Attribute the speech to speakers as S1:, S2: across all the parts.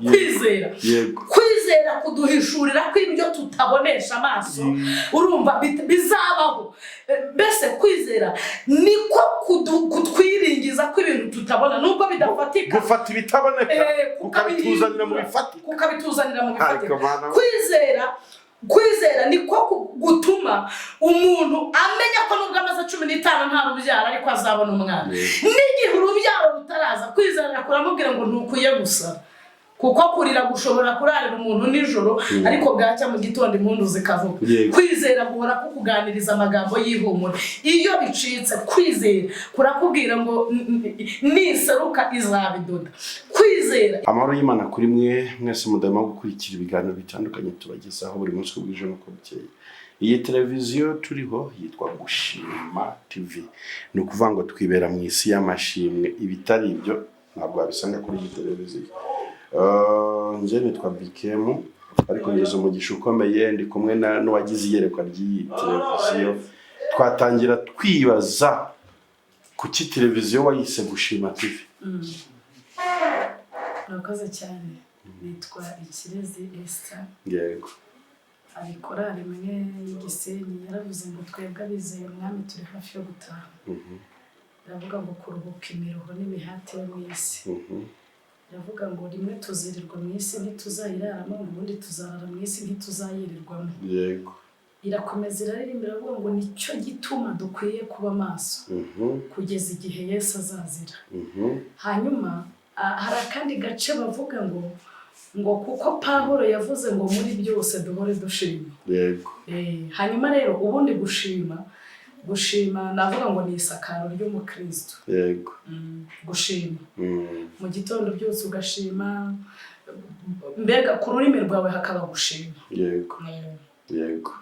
S1: kwizera kuduhishurira ko ibyo tutabonesha amaso urumva bizabaho. Mbese kwizera niko kutwiringiza ko ibintu tutabona nubwo bidafatika,
S2: gufata ibitaboneka ukabituzanira mu bifatika.
S1: Kwizera niko gutuma umuntu amenya ko nubwo amaze 15 nta rubyaro ariko azabona umwana. N'igihe urubyaro rutaraza, kwizera kuramubwira ngo ntukuye gusa, kuko kurira gushobora kurarira umuntu nijoro ariko bwacya mu gitondo impundu zikavuga. Kwizera guhora kukuganiriza amagambo y'ihumure. Iyo bicitse kwizera kurakubwira ngo niseruka izabidoda. Kwizera.
S2: Amahoro y'Imana kuri mwe mwese mudama gukurikira ibiganiro bitandukanye tubagezaho buri munsi ku bw'ijoro ko bukeye. Iyi televiziyo turiho yitwa Gushima TV. Ni ukuvuga ngo twibera mu isi y'amashimwe, ibitari ibyo ntabwo wabisanga kuri iyi televiziyo. Nje nitwa Bikemu, ariko ngeze umugisha ukomeye ndi kumwe n'uwagize iyerekwa ry'iyi televiziyo. Twatangira twibaza kuki televiziyo wayise Gushima TV.
S1: Yakoze cyane. Nitwa Ikirezi Esther.
S2: Yego.
S1: Abikora rimwe y'Igisenyi yaravuze ngo twebwe abizeye umwami turi hafi yo gutaha. Aravuga ngo kurubuka imiruho n'imihati yo mu isi. Yavuga ngo rimwe tuzirirwa mu isi ntituzayiraramo, ubundi tuzarara mu isi ntituzayirirwamo.
S2: Yego.
S1: Irakomeza iraririmbira avuga ngo nicyo gituma dukwiye kuba maso kugeza igihe Yesu azazira. Hanyuma hari akandi gace bavuga ngo kuko Pawulo yavuze ngo muri byose duhore dushima.
S2: Yego.
S1: Hanyuma rero ubundi gushima navuga ngo ni isakaro ry'umukristo.
S2: Yego.
S1: Gushima. Mu gitondo byose ugashima, mbega ku rurimi rwawe hakaba gushima.
S2: Yego. Yego.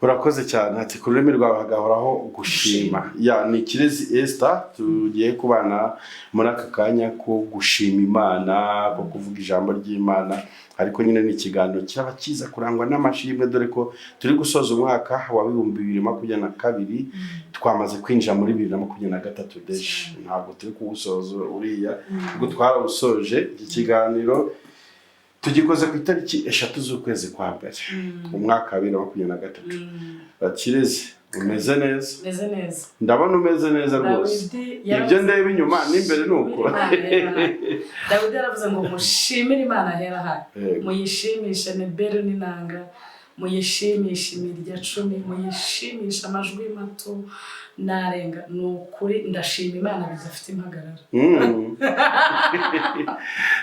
S2: Urakoze cyane, ati ku rurimi rwawe hagahoraho gushima. Ni Ikirezi Esther, tugiye kubana muri aka kanya ko gushima Imana, ko kuvuga ijambo ry'Imana, ariko nyine ni ikiganiro cyaba kiza kurangwa n'amashimwe, dore ko turi gusoza umwaka wa 2022, twamaze kwinjira muri 2023 deje. Ntabwo turi kuwusoza uriya, ubwo twarawusoje. Iki kiganiro tugikoze ku itariki 3 z'ukwezi kwa mbere umwaka wa 2023. Kirezi, umeze neza?
S1: Meze neza.
S2: Ndabona umeze neza rwose. Ibyo ndeba inyuma n'imbere nuko.
S1: Dawidi yaravuze ngo mushimire Imana hera hayi, muyishimishe nebero n'inanga, muyishimishe imirya 10, muyishimishe amajwi mato narenga. Nukuri ndashima Imana bidafite impagarara.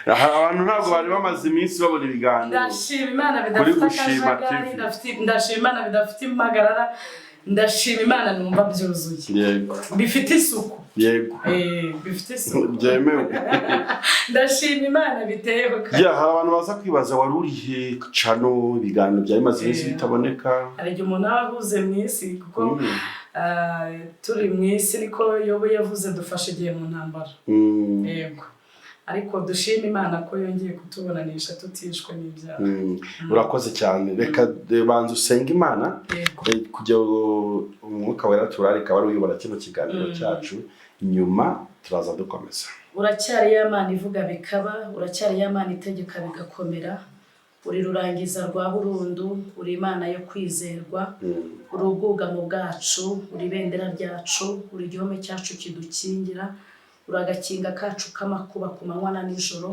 S2: Abantu ntabwo bari bamaze iminsi babona ibiganiro.
S1: Ndashima Imana bidafite akajagari, ndashima Imana bidafite impagarara, ndashima Imana numva byuzuye.
S2: Yego.
S1: Bifite isuku.
S2: Yego.
S1: Bifite isuku.
S2: Byemewe.
S1: Ndashima Imana biteyeho
S2: kandi. Hari abantu baza kwibaza wari urihe cano ibiganiro byari maze iminsi bitaboneka.
S1: Hari igihe umuntu ahuze mu isi kuko turi mu isi ariko Yobo yavuze dufashe igihe mu ntambara. Yego. Ariko dushima Imana ko yongeye kutubonanisha tutishwe n'ibyaha.
S2: Urakoze cyane. Reka banza usenga Imana kujya umwuka wera turarika wari uyobora kino kiganiro cyacu, nyuma turaza dukomeza.
S1: Uracyari y'Imana ivuga bikaba, uracyari y'Imana itegeka bigakomera, uri rurangiza rwa burundu, uri Imana yo kwizerwa, uri ubwugamo bwacu, uri bendera ryacu, uri igihome cyacu kidukingira, uri agakinga kacu k'amakuba ku manywa na nijoro,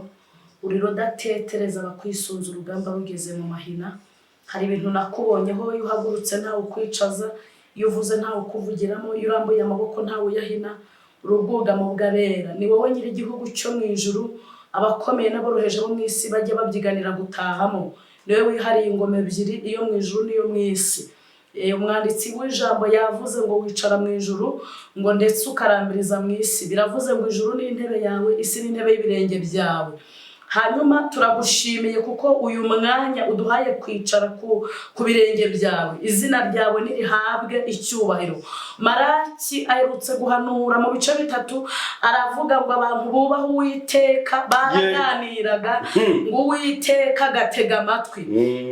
S1: uri rudatetereza abakwisunza urugamba rugeze mu mahina. Hari ibintu nakubonyeho, iyo uhagurutse ntawe ukwicaza, iyo uvuze ntawe ukuvugiramo, iyo urambuye amaboko ntawe uyahina. Uri ubwugamo bw'abera, ni wowe nyiri igihugu cyo mu ijuru, abakomeye n'aboroheje bo mu isi bajya babyiganira gutahamo. Niwe wihariye ingoma ebyiri, iyo mu ijuru n'iyo mu isi. Umwanditsi w'ijambo yavuze ngo wicara mu ijuru ngo ndetse ukarambiriza mu isi. Biravuze ngo ijuru ni intebe yawe, isi ni intebe y'ibirenge byawe. Hanyuma turagushimiye kuko uyu mwanya uduhaye kwicara ku birenge byawe. Izina ryawe nirihabwe icyubahiro. Maraki aherutse guhanura mu bice 3, aravuga ngo abantu bubaha Uwiteka baraganiraga ngo Uwiteka gatega amatwi,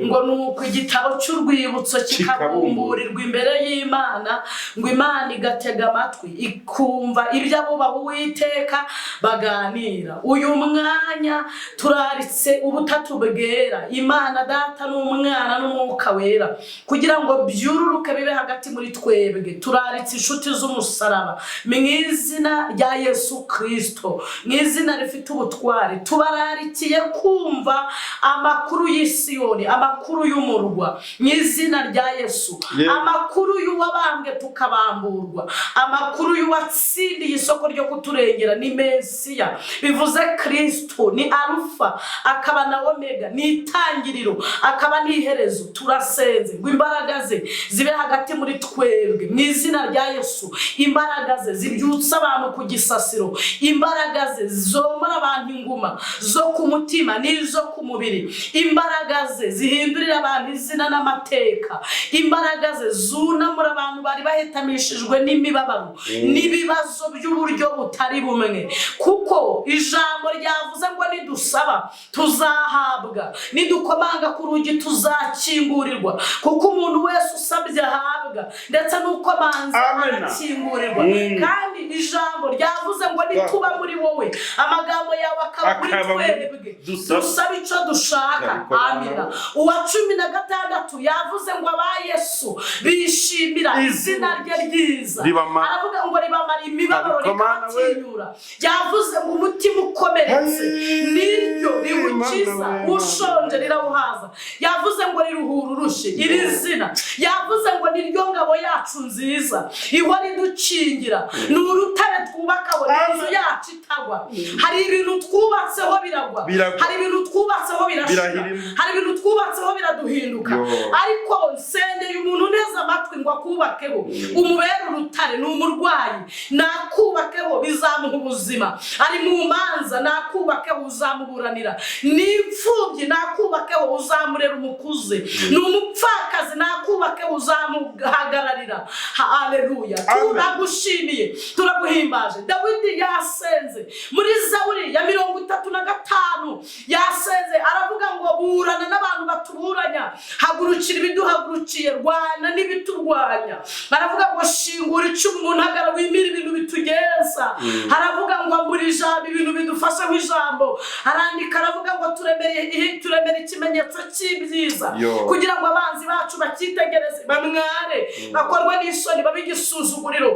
S1: ngo nuko igitabo cy'urwibutso kikabumburirwa imbere y'Imana, ngo Imana igatega amatwi ikumva ibyo abubaha Uwiteka baganira. Uyu mwanya turaritse ubutatu bwera, Imana Data n'Umwana n'Umwuka Wera, kugira ngo byururuke bibe hagati muri twebwe. Turaritse inshuti z'umusaraba mu izina rya Yesu Kristo, mu izina rifite ubutware. Tubararikiye kumva amakuru y'Isiyoni, amakuru y'umurwa, mu izina rya Yesu. Amakuru y'uwabambwe tukabamburwa, amakuru y'uwatsindiye isoko ryo kuturengera ni Mesiya, bivuze Kristo ni Alufa akaba na Omega, ni itangiriro akaba n'iherezo. Turasenze ngo imbaraga ze zibe hagati muri twebwe mu izina rya Yesu. Imbaraga ze zibyutsa abantu ku gisasiro, imbaraga ze zomora abantu inguma zo ku mutima n'izo ku mubiri, imbaraga ze zihindurira abantu izina n'amateka, imbaraga ze zunamura abantu bari bahetamishijwe n'imibabaro n'ibibazo by'uburyo butari bumwe, kuko ijambo ryavuze ngo nidusaba tuzahabwa, nidukomanga ku rugi tuzakingurirwa, kuko umuntu wese usabye ahabwa ndetse n'ukomanza arakingurirwa. Kandi ijambo ryavuze ngo nituba muri wowe amagambo yawe akaba muri twebwe dusaba icyo dushaka. Amina. Uwa 16 yavuze ngo aba Yesu bishimira izina rye ryiza, aravuga ngo ribamara imibabaro rikatinyura. Yavuze ngo umutima ukomeretse niryo riwukiza, ushonje rirawuhaza. Yavuze ngo riruhura urushye. Iri zina yavuze ngo niryo ngabo yacu nziza ihora idukingira, ni urutare twubakaho inzu yacu itagwa. Hari ibintu twubatseho biragwa, hari ibintu twubatseho birashira, hari ibintu twubatseho biraduhinduka, ariko nsendeye umuntu neza amatwi ngo akubakeho umubere urutare. Ni umurwayi nakubakeho bizamuha ubuzima, ari mu manza nakubakeho uzamuburanira, ni imfubyi nakubakeho uzamurera umukuze, ni umupfakazi nakubakeho uzamuhagararira. Haleluya. Turagushimiye, turaguhimbaje. Dawidi yasenze muri Zaburi ya 35 yasenze aravuga ngo burana n'abantu batuburanya, hagurukira ibiduhagurukiye, rwana n'ibiturwanya. Aravuga ngo shingura icumu mu ntagara wimira ibintu bitugeza. Aravuga ngo ambura ijambo ibintu bidufasha nk'ijambo. Arandika aravuga ngo turemere ikimenyetso cy'ibyiza, kugira ngo abanzi bacu bakitegereze bamware, bakorwe n'isoni babigisuzuguriro,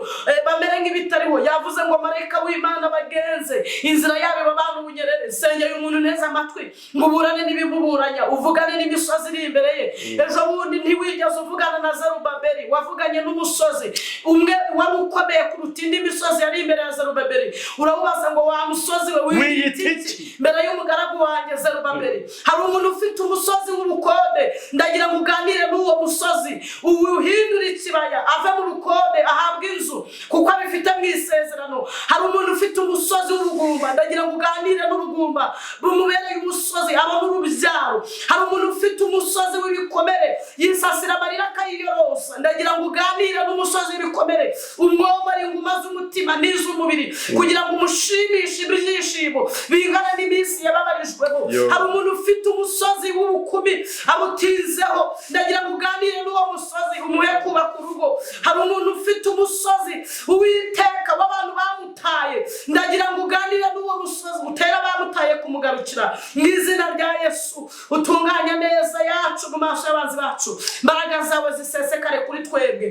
S1: bamere nk'ibitariho. Yavuze ngo marayika w'Imana bagenze inzira yabo babana ubunyerere. Sengeye umuntu neza amatwi ngo uburane n'ibimuburanya, uvugane n'imisozi iri imbere ye. Ejo bundi ntiwigeze uvugana na Zerubabeli, wavuganye n'umusozi umwe wari ukomeye kuruta indi misozi yari imbere ya Zerubabeli. Urabubaza ngo wa musozi we w'igiti mbere y'umugaragu wanjye Zerubabeli. Hari umuntu ufite umusozi w'ubukode, ndagira ngo uganire n'uwo musozi uwuhindura ikibaya, ave mu bukode ahabwe inzu kuko abifite mu isezerano. Hari umuntu ufite umusozi w'ubugumba, ndagira ngo uganire n'ubugumba bumubereye umusozi abona urubyaro. Hari umuntu ufite umusozi w'ibikomere yisasira amarira akayiyorosa, ndagira ngo uganire n'umusozi w'ibikomere umwomora inguma z'umutima n'iz'umubiri, kugira ngo umushimishe ibyishimo bingana n'iminsi yababarijweho. Hari umuntu ufite umusozi w'ubukumi amutinzeho, ndagira ngo uganire n'uwo musozi umuhe kubaka urugo. Hari umuntu ufite umusozi uwiteka w'abantu bamutaye, ndagira ngo uganire n'uwo musozi utera bamutaye kumugarukira. Mu izina rya Yesu utunganya neza yacu mu maso y'abanzi bacu, imbaraga zawe zisesekare kuri twebwe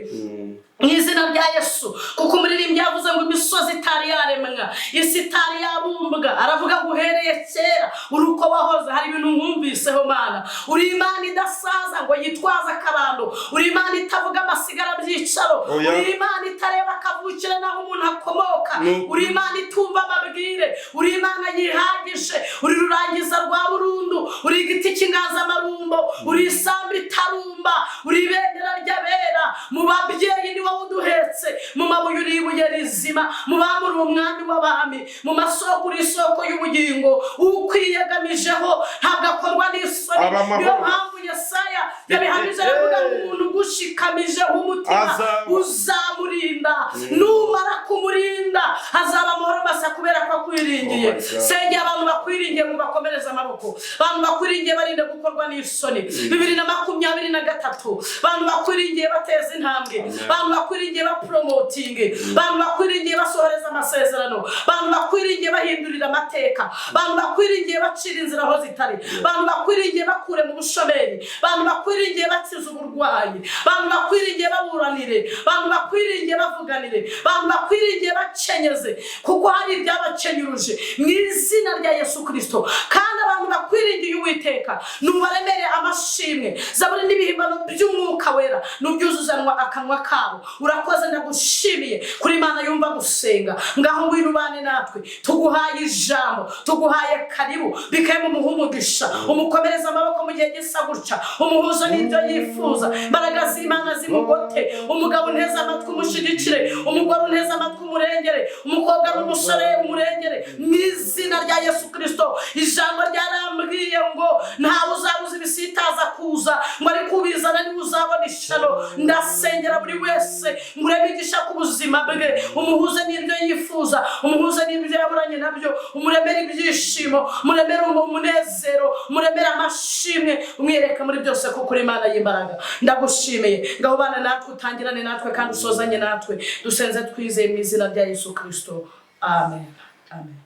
S1: mu izina rya Yesu. Kuko umuririmbyi yavuze ngo imisozi itari yaremwa, isi itari yabumbwa. Aravuga ngo uhereye kera uri uko wahoze. Hari ibintu mwumviseho Mana, uri Imana idasaza ngo yitwaza akabando, uri Imana itavuga amasigara byicaro, uri Imana itareba akavukire naho umuntu akomoka, uri Imana itumva amabwire, uri Imana yihagije, uri rurangiza rwa burundu, uri igiti cy'inganzamarumbo, uri isambu itarumba, uri ibendera ry'abera. Mu babyeyi ni wowe uduhetse, mu mabuye uri ibuye rizima, mu bami uri umwami w'abami, mu masoko uri isoko y'ubugingo. Ukwiyegamijeho ntabwo akorwa n'isoni. Niyo mpamvu Yesaya yabihamije aravuga umuntu gushikamije umutima uzamurinda numara kumurinda azaba amahoro masa kubera ko akwiringiye. Senge abantu bakwiringiye mu bakomereza amaboko, abantu bakwiringiye barinde gukorwa n'isoni. 2023 abantu bakwiringiye bateza intambwe, abantu bakwiringiye bapromotinge, abantu bakwiringiye basohoreza amasezerano, abantu bakwiringiye bahindurira amateka, abantu bakwiringiye bacira inzira aho zitari, abantu bakwiringiye bakure mu bushomeri, abantu bakwiringiye bakiza uburwayi, abantu bakwiringiye baburanire, abantu bakwiringiye bavuganire, abantu bakwiringiye bakenyeze kuko hari ibyabakenyuruje mu izina rya Yesu Kristo. Kandi abantu bakwiringiye Uwiteka nubaremere amashimwe, zaburi n'ibihimbano by'umwuka wera nubyuzuzanwa akanwa kabo. Urakoze ndagushimiye kuri Imana yumva gusenga. Ngaho ngwino ubane natwe, tuguhaye ijambo, tuguhaye karibu, bikaye mu muhumugisha, umukomereza amaboko mu gihe gisa gutya, umuhuza n'ibyo yifuza. Imbaraga z'Imana zimugote, umugabo nteza amatwi umushigikire, umugore unteza amatwi umurengere, umukobwa n'umusore umurengere mu izina rya Yesu Kristo. Ijambo ryarambwiye ngo ntawe uzabuza ibisitaza kuza, ngo ari kubizana ni uzabona ishyano. Ndasengera buri wese ngurebe igisha ku buzima bwe, umuhuze n'ibyo yifuza, umuhuze n'ibyo yaburanye nabyo, umuremere ibyishimo, umuremere umunezero, umuremere amashimwe, umwereke muri byose kuko uri Imana y'imbaraga. Ndagushimiye, ngaho bana natwe, utangirane natwe kandi usozanye natwe, dusenze twizeye mu izina rya Yesu Kristo. Amen. Amen.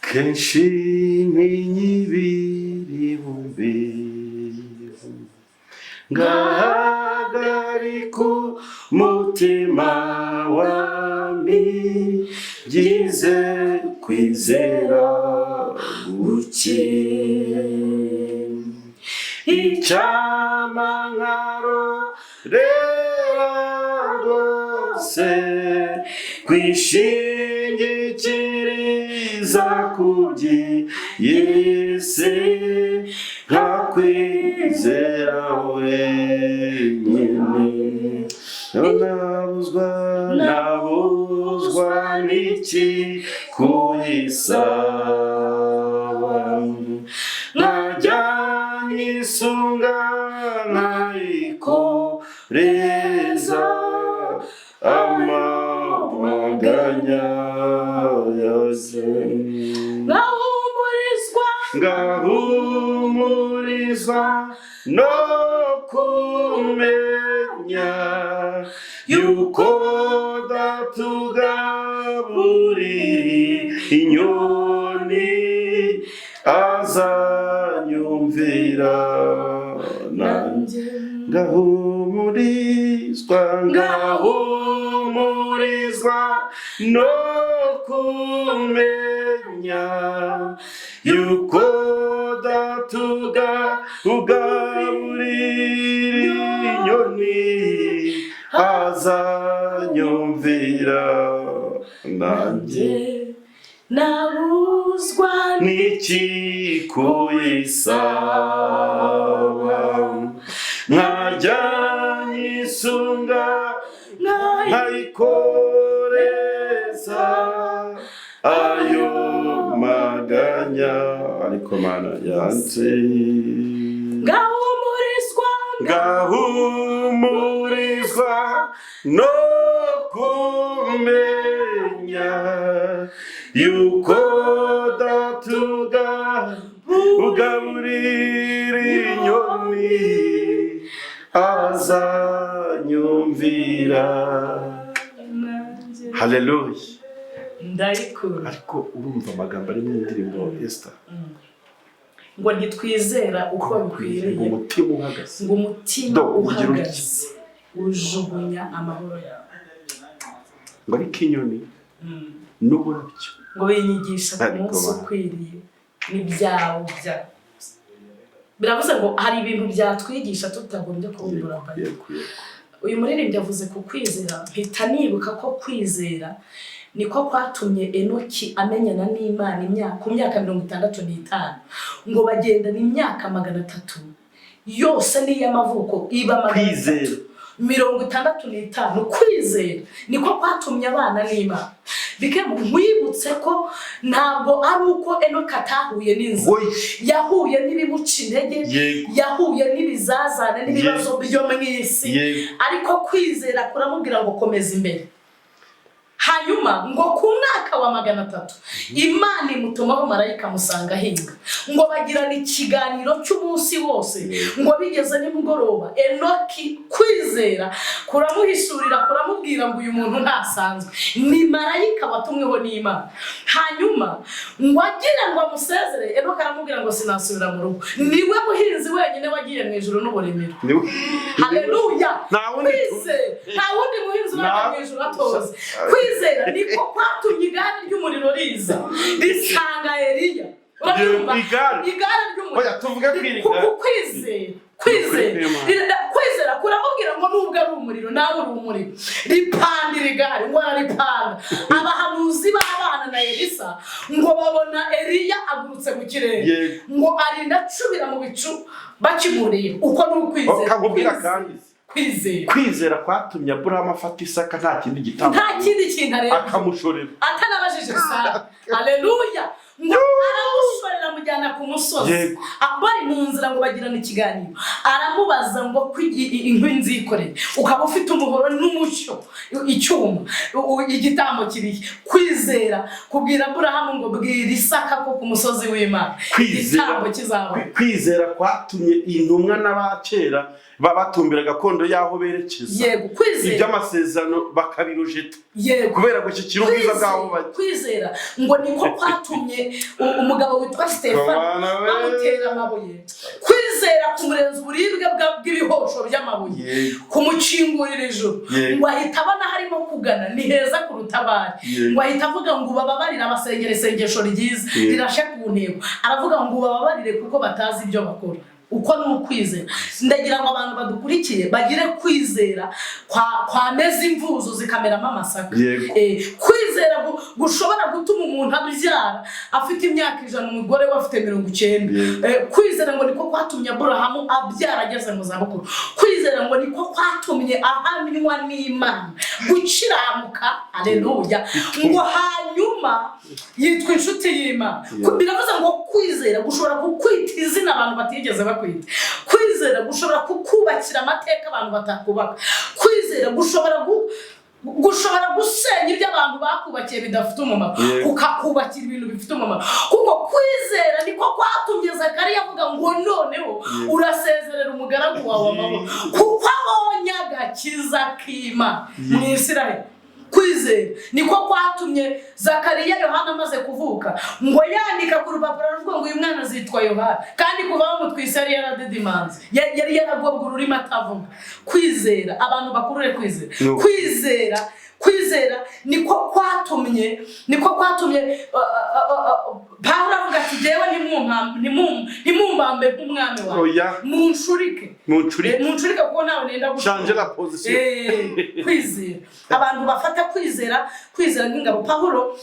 S2: Kenshi nk'inyibiri bumbi ngahagarika umutima wambigize kwizera guke, icyama nkarorera rwose kwishingikiriza ku by'isi nkakwizera wenyine. Nabuzwa n'iki kuyisaba, nkajya nyisunga nkayikoreza amaganya yose. Ngahumurizwa no kumenya yuko datugaburira inyoni azanyumvira nanjye. Ngahumurizwa no kumenya yuko datugaburira inyoni azanyumvira nanjye.
S1: Nabuzwa
S2: n'iki kuyisaba, nkajya nyisunga nkayikoreza ayo maganya. Ariko Mana yanze, ngahumurizwa no kumenya yuko datugaburira inyoni azanyumvira. Haleluya.
S1: Ndayikura.
S2: Ariko urumva amagambo ari mu ndirimbo Esther,
S1: ngo ntitwizera uko bikwiriye,
S2: ngo umutima uhagaze,
S1: ngo umutima uhagaze ujugunya amahoro yawe,
S2: ngo ariko inyoni n'uburabyo
S1: ngo binyigisha ku munsi ukwiriye n'ibyawo bya. Biravuze ngo hari ibintu byatwigisha tutagombye kubimbura. Uyu muririmbyi yavuze ku kwizera, mpita nibuka ko kwizera niko kwatumye Enoki amenyana n'Imana ku myaka 65, ngo bagendana imyaka 300 yose n'iy'amavuko iba 300. 65. Kwizera niko kwatumye abana n'Imana. Nkwibutse ko ntabwo ari uko Enoki atahuye n'inzu, yahuye n'ibimuca intege, yahuye n'ibizazane n'ibibazo byo mu isi, ariko kwizera kuramubwira ngo komeza imbere. Hanyuma ngo ku mwaka wa 300 Imana imutumaho marayika musanga ahinga, ngo bagirana ikiganiro cy'umunsi wose, ngo bigeze nimugoroba Enoki kwizera kuramuhishurira kuramubwira ngo uyu muntu ntasanzwe, ni marayika watumweho n'Imana. Hanyuma ngo agira ngo amusezere, Enoki aramubwira ngo sinasubira mu rugo. Niwe muhinzi wenyine wagiye mu ijuru n'uburemero. Haleluya. Nta wundi muhinzi wagiye mu ijuru atoze. Kwizera niko kwatumye igare ry'umuriro riza risanga Eliya. Urumva igare ry'umuriro.
S2: Oya tuvuge kwirika.
S1: Kwizera kuramubwira ngo nubwo ari umuriro nawe uri umuriro, ripandira igare. Ngo araripanda. Abahanuzi b'abana na Elisa ngo babona Eliya agurutse mu kirere, ngo arinda acubira mu bicu bakimuriye. Uko ni ukwizera.
S2: Kakubwira kandi kwizera kwatumye Aburahamu afata Isaka nta kindi gitambo,
S1: nta kindi kintu areba,
S2: akamushorera
S1: atanabajije Sara. Haleluya. Ngo aramushorera mujyana ku musozi, bari mu nzira ngo bagirana ikiganiro. Aramubaza ngo inkwi nzikoreye, ukaba ufite umuhoro n'umucyo, icyuma, igitambo kirihe? Kwizera kubwira Aburahamu ngo bwira Isaka ko ku musozi w'Imana igitambo kizaba.
S2: Kwizera kwatumye intumwa n'abakera babatumbira gakondo yaho berekeza.
S1: Kwizera
S2: iby'amasezerano bakabirojeta
S1: kubera
S2: gushyikira ubwiza bwaho bajya.
S1: Kwizera ngo niko kwatumye umugabo witwa Stefano bamutera amabuye. Kwizera kumurenza uburibwe bw'ibihosho by'amabuye, kumukingurira ijuru, ngo ahita abona harimo kugana ni heza kuruta abandi. Ngo ahita avuga ngo bababarire abasengera isengesho ryiza rirashe ku ntego. Aravuga ngo bababarire kuko batazi ibyo bakora. Uko ni ukwizera. Ndagira ngo abantu badukurikiye bagire kwizera kwameza imvuzo zikameramo amasaka. Kwizera gushobora gutuma umuntu abyara afite imyaka 100, umugore we afite 90. Kwizera ngo niko kwatumye Aburahamu abyara ageze mu zabukuru. Kwizera ngo niko kwatumye ahamywa n'Imana gukiranuka. Haleluya. Ngo hanyuma yitwa inshuti y'Imana. Biravuze ngo kwizera gushobora kukwita izina abantu batigeze bakwita. Kwizera gushobora kukubakira amateka abantu batakubaka. Kwizera gushobora gusenya ibyo abantu bakubakiye bidafite umumaro, ukakubakira ibintu bifite umumaro. Kuko kwizera niko kwatumye Zakariya avuga ngo noneho urasezerera umugaragu wawe amahoro kuko abonye agakiza k'Imana mu Isiraheli. Kwizera niko kwatumye Zakariya Yohana amaze kuvuka ngo yandika ku rupapuro ruvuga ngo uyu mwana azitwa Yohana, kandi kuva bamutwise yari yaradidimanze, yari yaragobwa ururimi atavuga. Kwizera abantu bakurure kwizera. Kwizera niko kwatumye Pawulo avuga ati jewe ntimumbambe nk'umwami wawe, munshurike kuko nawe nenda
S2: changer la position.
S1: Kwizera abantu bafata kwizera nk'ingabo. Pawulo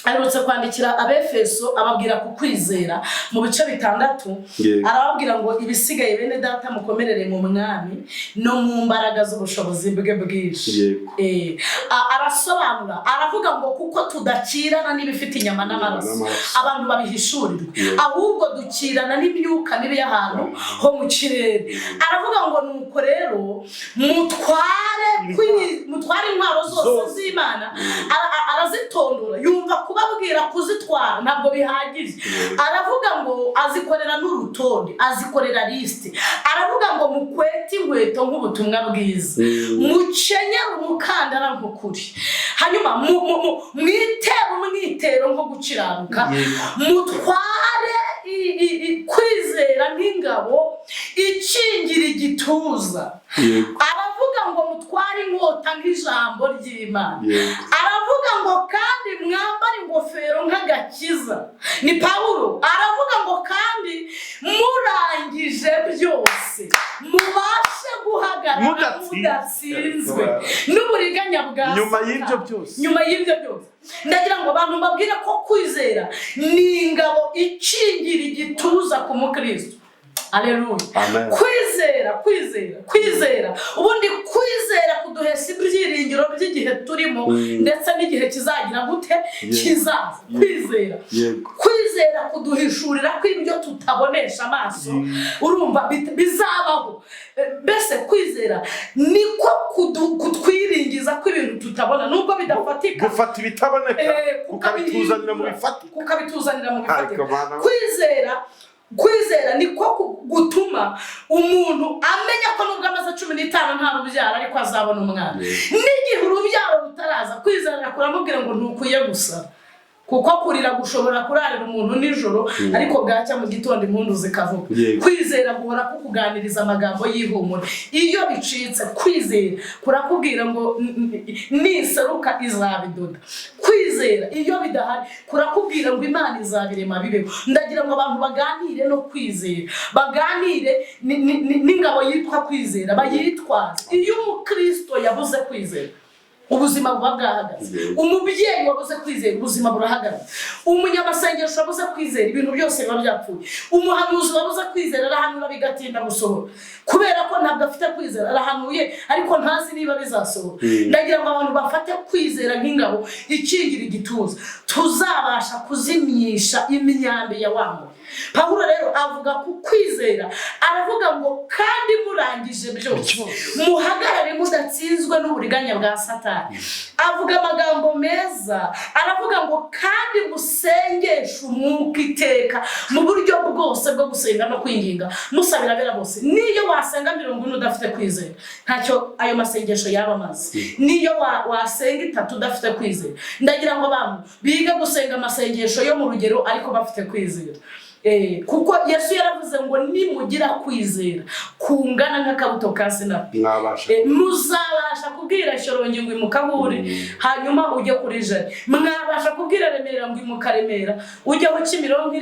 S1: arutse kwandikira Abefeso ababwira ku kwizera mu bice 6. Arababwira ngo ibisigaye bene data mukomerere mu mwami no mu mbaraga z'ubushobozi bwe bwinshi. Arasobanura aravuga ngo kuko tudakirana n'ibifite inyama n'amaraso abantu babihishurirwa, ahubwo dukirana n'imyuka mibi y'ahantu ho mu kirere. Aravuga ngo nuko rero mutware intwaro zose z'Imana. Arazitondora, yumva kubabwira kuzitwara ntabwo bihagije. Aravuga ngo azikorera n'urutonde, azikorera liste. Aravuga ngo mukwete inkweto nk'ubutumwa bwiza, mukenyera umukandara nk'ukuri, hanyuma mwitera umwitero nko gukiranuka, mutware kwizera nk'ingabo ikingira igituza. Aravuga ngo mutware inkota nk'ijambo ry'Imana. Aravuga ngo kandi mwambare ingofero nk'agakiza. Ni Pawulo aravuga ngo kandi murangije byose mubashe guhagarara mudatsinzwe n'uburiganya bwa nyuma y'ibyo byose. Ndagira ngo abantu babwire ko kwizera ni ingabo ikingira igituza ku mukristo. Haleluya. Kwizera kwizera ubundi kwizera kuduhesha ibyiringiro by'igihe turimo ndetse n'igihe kizagira gute kizaza. Kwizera kuduhishurira ko ibyo tutabonesha amaso urumva bizabaho. Mbese kwizera niko kutwiringiza ko ibintu tutabona nubwo bidafatika,
S2: gufata ibitaboneka ukabituzanira mu bifatika.
S1: Kwizera niko gutuma umuntu amenya ko nubwo amaze 15 nta rubyaro ariko azabona umwana. N'igihe urubyaro rutaraza, kwizera kuramubwira ngo ntukwiye gusara, kuko kurira gushobora kurarira umuntu nijoro ariko bwacya mu gitondo impundu zikavuga. Kwizera guhora kukuganiriza amagambo y'ihumure. Iyo bicitse, kwizera kurakubwira ngo niseruka izabidoda. Kwizera iyo bidahari kurakubwira ngo Imana izabirema bibeho. Ndagira ngo abantu baganire no kwizera, baganire n'ingabo yitwa kwizera, bayitwaze. Iyo umukristo yabuze kwizera, ubuzima buba bwahagaze. Umubyeyi wabuze kwizera, ubuzima burahagarara. Umunyamasengesho wabuze kwizera, ibintu byose biba byapfuye. Umuhanuzi wabuze kwizera arahanura bigatinda gusohora, kubera ko ntabwo afite kwizera. Arahanuye ariko ntazi niba bizasohora. Ndagira ngo abantu bafate kwizera nk'ingabo ikingira igituza, tuzabasha kuzimyisha imyambi ya wamo. Pawulo rero avuga ku kwizera, aravuga ngo kandi murangije byose muhagarare mudatsinzwe n'uburiganya bwa Satani. Avuga amagambo meza, aravuga ngo kandi musengeshe umwuka iteka mu buryo bwose bwo gusenga no kwinginga musabira abera bose. Niyo wasenga 40 udafite kwizera, ntacyo ayo masengesho yaba amaze. Niyo wasenga 3 udafite kwizera. Ndagira ngo abantu biga gusenga amasengesho yo mu rugero ariko bafite kwizera. Kuko Yesu yaravuze ngo nimugira kwizera kungana nk'akabuto ka sinapi, muzabasha kubwira Shorongi ngo imukabure hanyuma ujye kuri Jari. Mwabasha kubwira Remera ngo imukaremera ujye ho Kimironko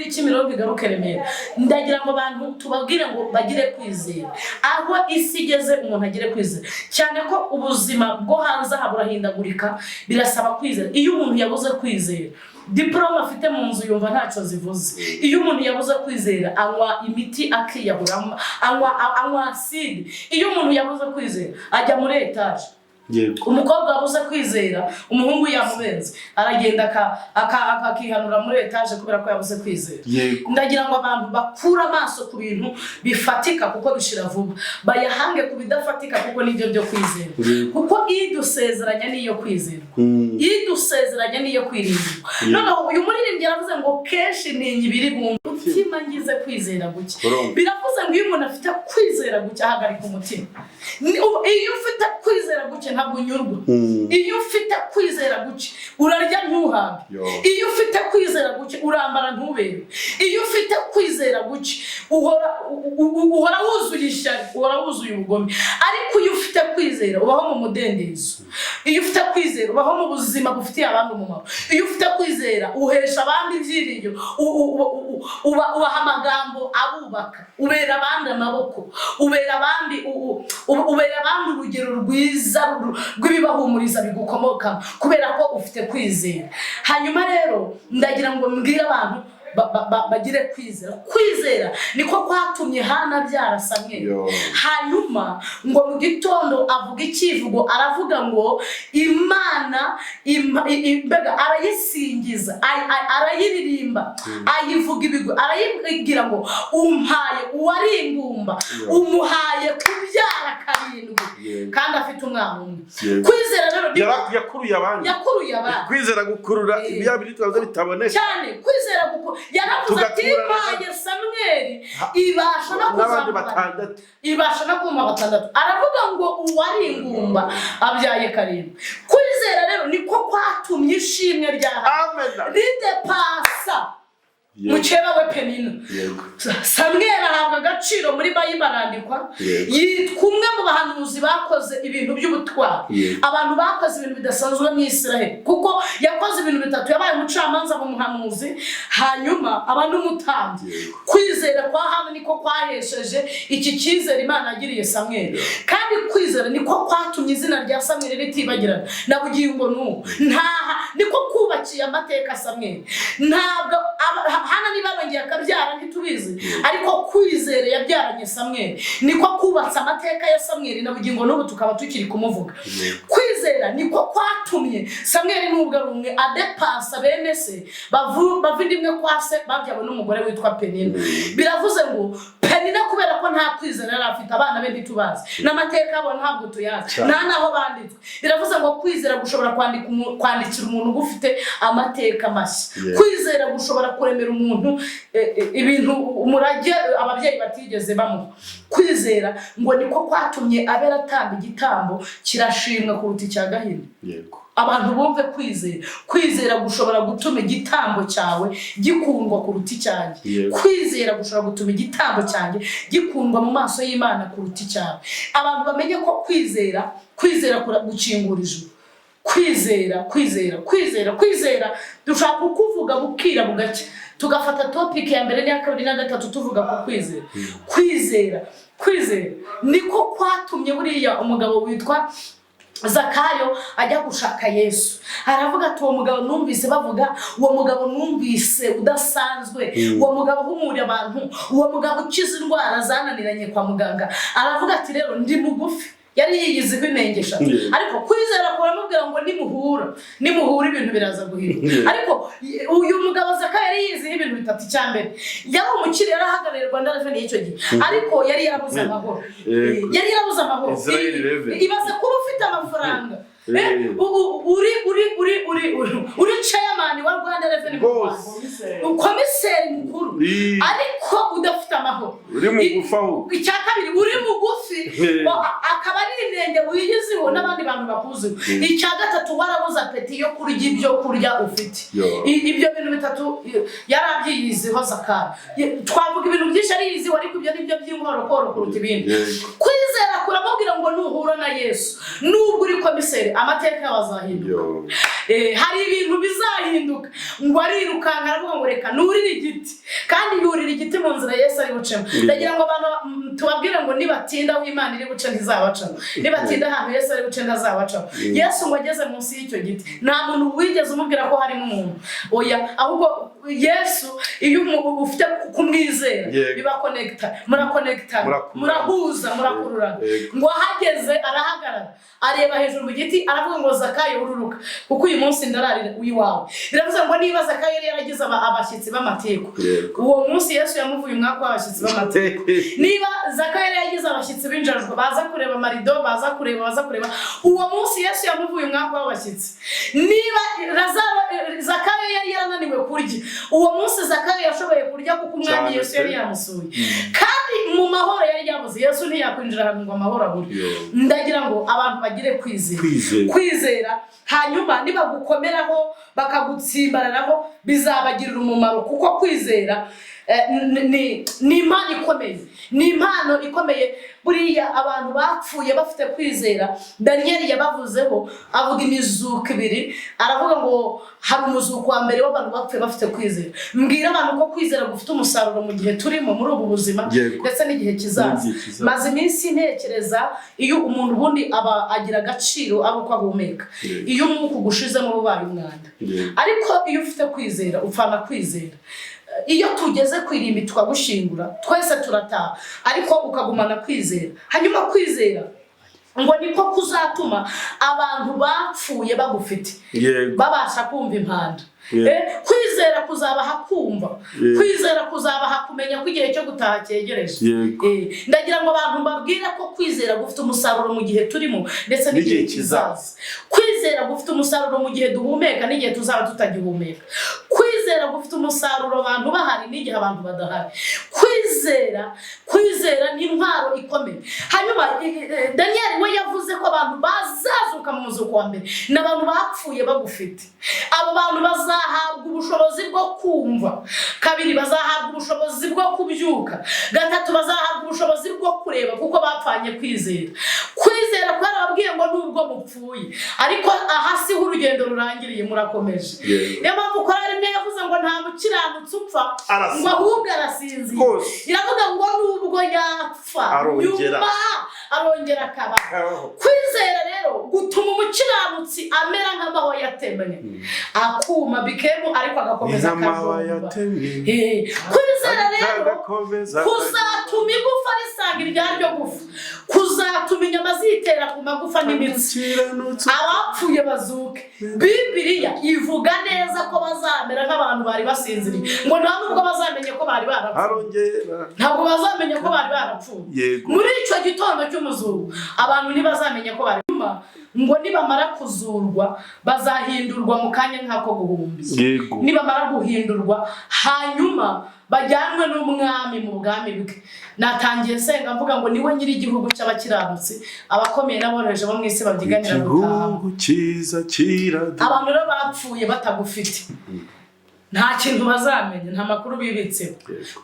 S1: igaruke Remera. Ndagira ngo abantu tubabwire ngo bagire kwizera. Aho isi igeze umuntu agire kwizera, cyane ko ubuzima bwo hanze haburahindagurika, birasaba kwizera. Iyo umuntu yabuze kwizera, diploma afite mu nzu yumva ntacyo zivuze. Iyo umuntu yabuze kwizera, anywa imiti akiyahura, anywa acide. Iyo umuntu yabuze kwizera, ajya muri etage. Umukobwa wabuze kwizera, umuhungu yamubenze, aragenda akakihanura muri etage kubera ko yabuze kwizera. Ndagira ngo abantu bakura amaso ku bintu bifatika kuko bishira vuba, bayahange ku bidafatika kuko nibyo byo kwizera. Kuko idusezeranya niyo kwizera, idusezeranya niyo kwirinda. Noneho uyu muririmbyi yaravuze ngo kenshi ninyi biri mu mutima ngize kwizera guke. Biravuze ngo iyo umuntu afite kwizera guke ahagarika umutima. Iyo ufite kwizera guke ntabwo unyurwa. Iyo ufite kwizera guke urarya ntuhabe. Iyo ufite kwizera guke urambara ntubere. Iyo ufite kwizera guke uhora wuzuye ishyari, uhora wuzuye ubugome. Ariko iyo ufite kwizera ubaho mu mudendezo. Iyo ufite kwizera ubaho mu buzima bufitiye abandi umumaro. Iyo ufite kwizera uhesha abandi ibyiringiro, ubaha amagambo abubaka, ubera abandi amaboko, ubera abandi urugero rwiza rw'ibibahumuriza bigukomoka kubera ko ufite kwizera. Hanyuma rero ndagira ngo mbwire abantu bagire kwizera. Kwizera niko kwatumye Hana abyara Samweli. Hanyuma ngo mu gitondo avuga ikivugo, aravuga ngo Imana arayisingiza, arayiririmba, ayivuga ibigwi, arayibwira ngo umpaye uwari ingumba, umuhaye kubyara 7 kandi afite umwana umwe. Kwizera rero
S2: yakuruye abandi. Kwizera gukurura ibyabiri twavuze bitaboneka
S1: cyane. Kwizera gukuru yaravuze ati impaye Samweli ibasha no kuzamura, ibasha no kuma 6. Aravuga ngo uwari ingumba abyaye 7. Kwizera rero niko kwatumye ishimwe rya Hana ridepasa mukeba we Penina. Samweli ahabwa agaciro muri Bayibuli, arandikwa yitwa umwe mu bahanuzi bakoze ibintu by'ubutwari, abantu bakoze ibintu bidasanzwe mu Israel, kuko yakoze ibintu 3. Yabaye umucamanza mu muhanuzi, hanyuma aba n'umutambyi. Kwizera kwa Hana niko kwahesheje iki cyizere Imana yagiriye Samweli, kandi kwizera niko kwatumye izina rya Samweli ritibagirana na bugingo n'ubu. Niko kubakiye amateka Samweli. Ntabwo Hana niba bongeye akabyara ntitubizi, ariko kwizera yabyaranye Samweli, niko kubatsa amateka ya Samweli na bugingo n'ubu tukaba tukiri kumuvuga. Kwizera niko kwatumye Samweli n'ubwo ari umwe adepasa bene se bavindimwe kwa se babyawe n'umugore witwa Penina. Biravuze ngo Penina kubera ko nta kwizera yari afite, abana be ntitubazi n'amateka abo ntabwo tuyazi nta naho banditswe. Biravuze ngo kwizera gushobora kwandikira umuntu gufite amateka mashya. Kwizera gushobora kuremera umuntu ibintu umurage ababyeyi batigeze bamuha. Kwizera ngo niko kwatumye Abera atanga igitambo kirashimwa kuruta icya Gahini. Abantu bumve kwizera gushobora gutuma igitambo cyawe gikundwa kuruta icyanjye. Kwizera gushobora gutuma igitambo cyanjye gikundwa mu maso y'Imana kuruta icyawe. Abantu bamenye ko kwizera gucingura ijuru. Kwizera dushaka kuvuga bukira bugake, tugafata topic ya mbere n'iya kabiri na gatatu tuvuga ku kwizera niko kwatumye buriya umugabo witwa Zakayo ajya gushaka Yesu. Aravuga ati uwo mugabo numvise bavuga, uwo mugabo numvise udasanzwe, uwo mugabo humura abantu, uwo mugabo ukiza indwara zananiranye kwa muganga. Aravuga ati rero ndi mugufi, yari yiyize binengesha. Ariko kwizera kuramubwira ngo nimuhura ibintu biraza guhira. Ariko uyu mugabo Zakayo yari yiyize ibintu bitatu. Cyambere yari umukire, yarahagararirwa ndarafene y'icyo gihe, ariko yari yarabuze amahoro. Ibaze kuba ufite amafaranga, uri chairman wa Rwanda Revenue Board, komiseri mukuru, ariko udafite amahoro. Icya kabiri uri mugufi, akaba ari inenge wiyiziho n'abandi bantu bakuziho. Icya gatatu warabuze apeti yo kurya ibyo kurya ufite. Ibyo bintu bitatu yarabyiyiziho Zakayo. Twavuga ibintu byinshi ari yiziho, ariko ibyo nibyo by'inkorokoro kuruta ibindi. Kwizera kuramubwira ngo nuhura na Yesu, nubwo uri komiseri, amateka bazahinduka. Hari ibintu bizahinduka. Ngo arirukanka aravuga ngo reka nurire igiti, kandi yurira igiti mu nzira Yesu ari bucemo. Ndagira ngo abantu tubabwire ngo nibatinda aho Imana iri buce ntizabacamo, nibatinda ahantu Yesu ari buce ntazabacamo. Yesu ngo ageze munsi y'icyo giti, nta muntu wigeze umubwira ko harimo umuntu. Oya, ahubwo Yesu iyo ufite kumwizera biba murahuza, murakururana. Ngo ahageze arahagarara, areba hejuru mu giti, aravuga ngo Zakayo ururuka, kuko uyu munsi ndararira iwawe. Biravuze ngo niba Zakayo yari yaragize abashyitsi b'amateko, uwo munsi Yesu yamuvuye umwaka w'abashyitsi b'amateko. Niba Zakayo yari yagize abashyitsi b'injajwa baza kureba amarido, baza kureba, uwo munsi Yesu yamuvuye umwaka w'abashyitsi. Niba Zakayo yari yarananiwe kurya, uwo munsi Zakayo yashoboye kurya kuko umwami Yesu yari yamusuye. Kandi mu mahoro yari yabuze, Yesu ntiyakwinjira ahantu ngo amahoro abure. Ndagira ngo abantu bagire kwizera, hanyuma nibagukomeraho bakagutsimbararaho bizabagirira umumaro, kuko kwizera ni impano ikomeye. Buriya abantu bapfuye bafite kwizera, Daniel yabavuzeho, avuga imizuko ibiri. Aravuga ngo hari umuzuko wa mbere w'abantu bapfuye bafite kwizera. Mbwira abantu ko kwizera gufite umusaruro mu gihe turimo muri ubu buzima ndetse n'igihe kizaza. Maze iminsi ntekereza, iyo umuntu ubundi aba agira agaciro ari uko ahumeka. Iyo umwuka ugushizemo ubaye umwanda. Ariko iyo ufite kwizera upfana kwizera. Iyo tugeze kwirimbi twagushingura twese turataha, ariko ukagumana kwizera. Hanyuma kwizera ngo niko kuzatuma abantu bapfuye bagufite babasha kumva impanda. Kwizera kuzabaha kumva, kwizera kuzabaha kumenya ko igihe cyo gutaha cyegereje. Ndagira ngo abantu babwira ko kwizera gufite umusaruro mu gihe turimo ndetse n'igihe kizaza. Kwizera gufite umusaruro mu gihe duhumeka n'igihe tuzaba tutagihumeka. Kwizera gufite umusaruro abantu bahari n'igihe abantu badahari. Kwizera ni intwaro ikomeye. Hanyuma Daniel we yavuze ko abantu bazazuka mu muzuko wa mbere n'abantu bapfuye bagufite. Abo bantu bazahabwa ubushobozi bwo kumva. Kabiri, bazahabwa ubushobozi bwo kubyuka. Gatatu, bazahabwa ubushobozi bwo kureba kuko bapfanye kwizera. Kwizera kwarababwiye ngo nubwo mupfuye, ariko ahasi h'urugendo rurangiriye murakomeje. Niyo mpamvu korari imwe yavuze ngo nta mukiranutsi upfa, ngo ahubwo arasinzira. Iravuga ngo nubwo yapfa nyuma arongera akabaho. Kwizera rero gutuma umukiranutsi amera nk'amahwa yatemwe, akuma bikemu ariko agakomeza akajomba. Kwizera rero kuzatuma igufa risanga iryaryo gufa, kuzatuma inyama zitera ku magufa n'imitsi, abapfuye bazuke. Bibiliya ivuga neza ko bazamera nk'abantu bari basinziriye, ngo nta nubwo bazamenye ko bari barapfuye, ntabwo bazamenye ko bari barapfuye. Muri icyo gitondo cy'umuzuko abantu ntibazamenye ko bari, ngo nibamara kuzurwa bazahindurwa mu kanya nk'ako guhumbya. Nibamara guhindurwa hanyuma bajyanwe n'umwami mu bwami bwe. Natangiye senga mvuga ngo niwe nyiri igihugu cy'abakiranutsi, abakomeye n'aboroheje bo mu isi babyiganira gutaha. Abantu rero bapfuye batagufite nta kintu bazamenye, nta makuru bibitseho.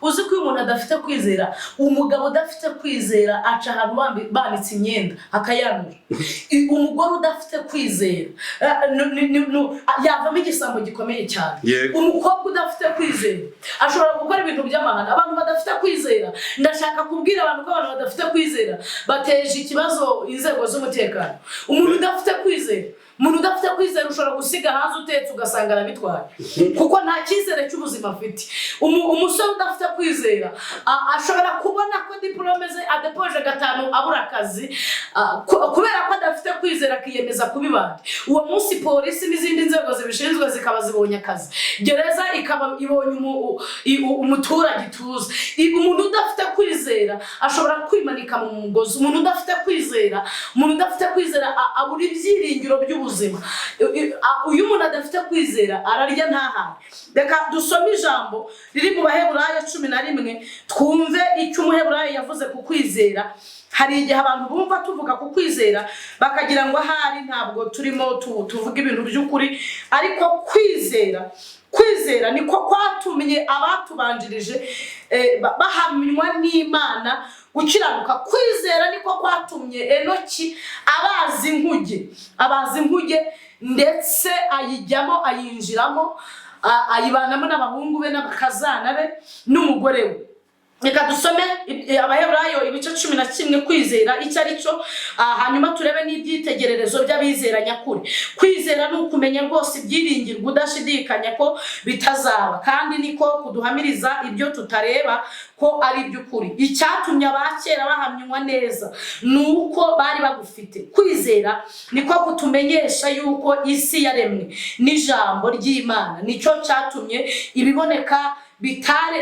S1: Uzi ko umuntu adafite kwizera, umugabo udafite kwizera aca ahantu banitse imyenda akayanura. Umugore udafite kwizera yavamo igisambo gikomeye cyane. Umukobwa udafite kwizera ashobora gukora ibintu by'amahane. Abantu badafite kwizera, ndashaka kubwira abantu ko abantu badafite kwizera bateje ikibazo inzego z'umutekano. Umuntu udafite kwizera ushobora gusiga hanze utetse ugasanga arabitwaye, kuko nta cyizere cy'ubuzima afite. Umusore udafite kwizera ashobora kubona ko diplome ze adepoje 5 abura akazi, kubera ko adafite kwizera akiyemeza kubibanda. Uwo munsi polisi n'izindi nzego zibishinzwe zikaba zibonye akazi, gereza ikaba ibonye umuturage ituze. Umuntu udafite kwizera ashobora kwimanika mu mugozi. Umuntu udafite kwizera abura ibyiringiro by'ubuzima. Uyu muntu adafite kwizera ararya ntahawe. Reka dusome ijambo riri mu Baheburayo 11 twumve icyo umuheburayo yavuze ku kwizera. Hari igihe abantu bumva tuvuga ku kwizera bakagira ngo ahari ntabwo turimo tuvuga ibintu by'ukuri, ariko kwizera niko kwatumye abatubanjirije bahamywa n'Imana gukiranuka. Kwizera niko kwatumye Enoki abaza inkuge ndetse ayijyamo, ayinjiramo, ayibanamo n'abahungu be n'abakazana be n'umugore we. Reka dusome Abaheburayo ibice 11 kwizera icyo ari cyo, hanyuma turebe n'ibyitegererezo by'abizera nyakuri. Kwizera ni ukumenya rwose ibyiringirwa udashidikanya ko bitazaba, kandi niko kuduhamiriza ibyo tutareba ko ari iby'ukuri. Icyatumye abakera bahamywa neza nuko bari bagufite. Kwizera niko kutumenyesha yuko isi yaremwe n'ijambo ry'Imana, nicyo cyatumye ibiboneka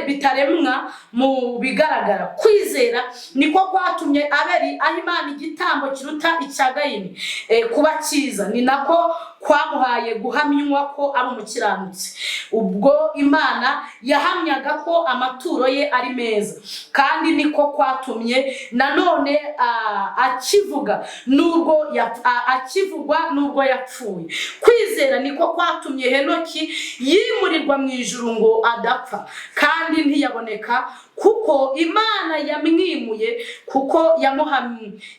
S1: bitaremwa mu bigaragara. Kwizera niko kwatumye Abeli aha Imana igitambo kiruta icya Gayini kuba cyiza, ni nako kwamuhaye guhamywa ko ari umukiranutsi. Ubwo Imana yahamyaga ko amaturo ye ari meza, kandi niko kwatumye nanone akivugwa nubwo yapfuye. Kwizera niko kwatumye Henoki yimurirwa mu ijuru ngo adapfa, kandi ntiyaboneka kuko Imana yamwimuye, kuko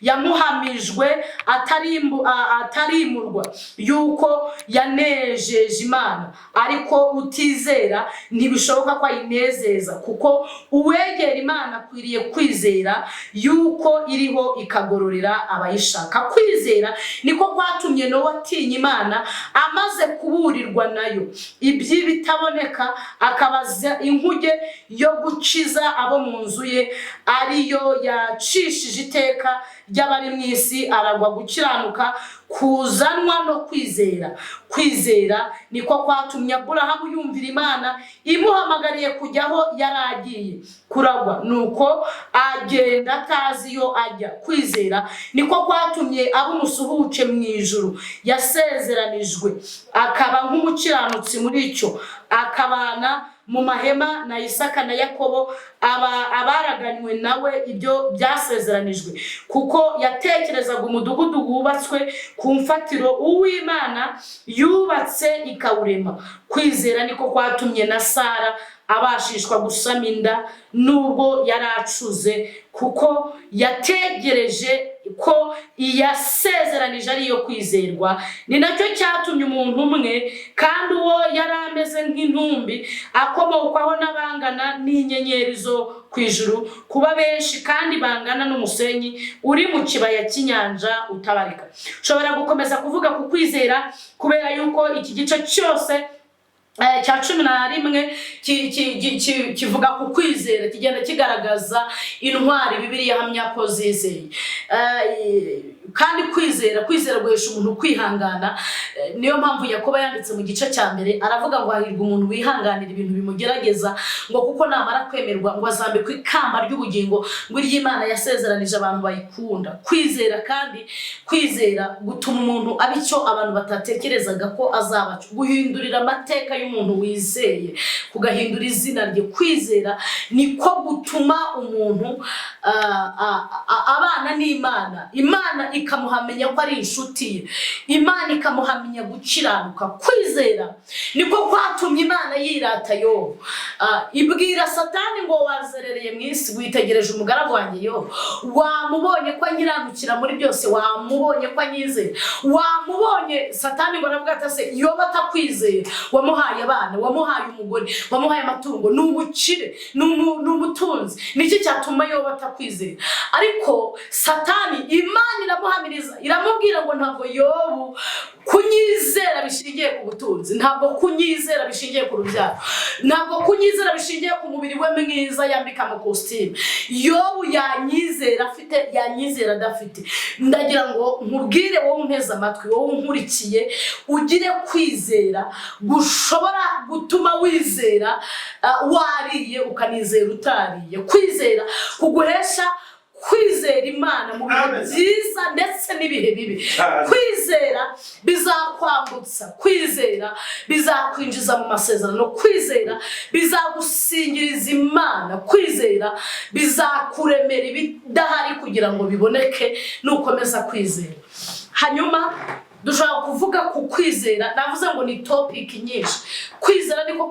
S1: yamuhamijwe atarimurwa yuko yanejeje Imana. Ariko utizera ntibishoboka ko ayinezeza, kuko uwegera Imana akwiriye kwizera yuko iriho ikagororera abayishaka. Kwizera niko kwatumye Nowa atinya Imana amaze kuburirwa nayo iby'ibitaboneka, akabaza inkuge yo gukiza abo mu nzu ye, ariyo yacishije iteka ry'abari mu isi, aragwa gukiranuka kuzanwa no kwizera. Kwizera niko kwatumye Aburahamu yumvira Imana imuhamagariye kujyaho yaragiye kuragwa, nuko agenda atazi iyo ajya. Kwizera niko kwatumye aba umusuhuke mu ijuru yasezeranijwe, akaba nk'umukiranutsi muri icyo, akabana mu mahema na Isaka na Yakobo, abaraganywe nawe ibyo byasezeranijwe, kuko yatekerezaga umudugudu wubatswe ku mfatiro uw'Imana yubatse ikawurema. Kwizera niko kwatumye na Sara abashishwa gusama inda nubwo yaracuze, kuko yategereje ko yasezeranije ari iyo kwizerwa, ni nacyo cyatumye umuntu umwe kandi uwo yari ameze nk'intumbi akomokwaho n'abangana n'inyenyeri zo ku ijuru kuba benshi kandi bangana n'umusenyi uri mu kibaya cy'inyanja utabarika. Ushobora gukomeza kuvuga ku kwizera kubera yuko iki gice cyose cya 11 kivuga ku kwizera, kigenda kigaragaza intwari Bibiliya ihamya ko zizeye. Kandi kwizera guhesha umuntu kwihangana. Niyo mpamvu Yakobo yanditse mu gice cya mbere aravuga ngo hahirwa umuntu wihanganira ibintu bimugerageza, ngo kuko namara kwemerwa ngo azambikwe ikamba ry'ubugingo ngo iry'Imana yasezeranije abantu bayikunda. Kwizera kandi kwizera gutuma umuntu aba icyo abantu batatekerezaga ko azaba, guhindurira amateka y'umuntu wizeye, kugahindura izina rye. Kwizera niko gutuma umuntu abana n'Imana, Imana ikamuhamenya ko ari inshuti ye, Imana ikamuhamenya gukiranuka. Kwizera niko kwatumye Imana yirata Yobu, ibwira Satani ngo wazerereye mu isi, witegereje umugaragu wanjye Yobu, wamubonye ko anyiranukira muri byose, wamubonye ko anyizera, wamubonye. Satani ngo aravuga ati se Yobu atakwizera, wamuhaye abana, wamuhaye umugore, wamuhaye amatungo, n'ubukire, n'umutunzi, niki cyatuma Yobu atakwizera? Ariko Satani Imana iramuhamiriza, iramubwira ngo ntabwo Yobu kunyizera bishingiye ku butunzi, ntabwo kunyizera bishingiye ku rubyaro, ntabwo kunyizera bishingiye ku mubiri we mwiza yambika amakositimu. Yobu yanyizera afite, yanyizera adafite. Ndagira ngo nkubwire wowe unteze amatwi, wowe unkurikiye, ugire kwizera gushobora gutuma wizera wariye ukanizera utariye. Kwizera kuguhesha kwizera Imana mu bihe byiza ndetse n'ibihe bibi. Kwizera bizakwambutsa, kwizera bizakwinjiza mu masezerano, kwizera bizagusingiriza Imana, kwizera bizakuremera ibidahari kugira ngo biboneke nukomeza kwizera. Hanyuma dushobora kuvuga ku kwizera, navuze ngo ni topic nyinshi. Kwizera niko